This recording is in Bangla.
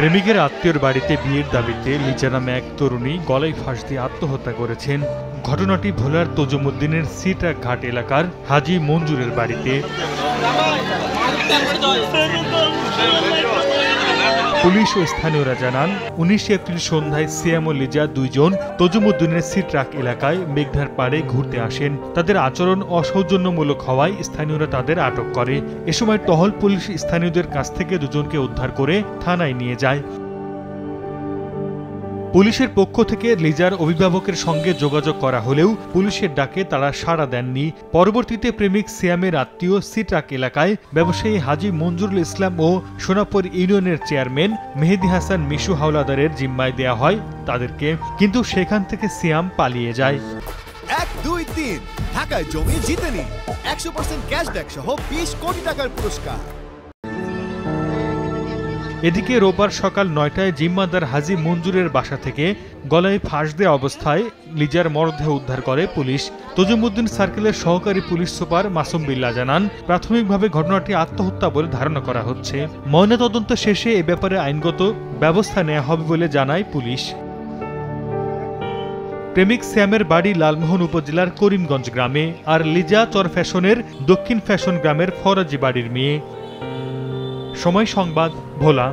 প্রেমিকের আত্মীয়র বাড়িতে বিয়ের দাবিতে লিজা নামে এক তরুণী গলায় ফাঁস দিয়ে আত্মহত্যা করেছেন। ঘটনাটি ভোলার তজুমুদ্দিনের সিট্রাক ঘাট এলাকার হাজী মঞ্জুরের বাড়িতে। পুলিশ ও স্থানীয়রা জানান, ১৯ এপ্রিল সন্ধ্যায় সিয়াম ও লিজা দুইজন তজুমুদ্দিনের সিট্রাক এলাকায় মেঘনার পাড়ে ঘুরতে আসেন। তাদের আচরণ অসৌজন্যমূলক হওয়ায় স্থানীয়রা তাদের আটক করে। এ সময় টহল পুলিশ স্থানীয়দের কাছ থেকে দুজনকে উদ্ধার করে থানায় নিয়ে যায়। পুলিশের পক্ষ থেকে লিজার অভিভাবকের সঙ্গে যোগাযোগ করা হলেও পুলিশের ডাকে তারা সাড়া দেননি। পরবর্তীতে প্রেমিক সিয়ামের আত্মীয় সিট্রাক এলাকায় ব্যবসায়ী হাজী মঞ্জুরুল ইসলাম ও সোনাপুর ইউনিয়নের চেয়ারম্যান মেহেদি হাসান মিশু হাওলাদারের জিম্মায় দেয়া হয় তাদেরকে, কিন্তু সেখান থেকে সিয়াম পালিয়ে যায়। ১, ২, ৩ ঢাকায় জমি জিতে নিন ১০০% ক্যাশব্যাক সহ ২০ কোটি টাকার পুরস্কার। এদিকে রোববার সকাল ৯টায় জিম্মাদার হাজী মঞ্জুরের বাসা থেকে গলায় ফাঁস দেওয়া অবস্থায় লিজার মরদেহ উদ্ধার করে পুলিশ। তজুমুদ্দিন সার্কেলের সহকারী পুলিশ সুপার মাসুম বিল্লাহ জানান, প্রাথমিকভাবে ঘটনাটি আত্মহত্যা বলে ধারণা করা হচ্ছে। ময়নাতদন্ত শেষে এ ব্যাপারে আইনগত ব্যবস্থা নেওয়া হবে বলে জানায় পুলিশ। প্রেমিক সিয়ামের বাড়ি লালমোহন উপজেলার করিমগঞ্জ গ্রামে, আর লিজা চর ফ্যাশনের দক্ষিণ ফ্যাশন গ্রামের ফরাজি বাড়ির মেয়ে। সময় সংবাদ, ভোলা।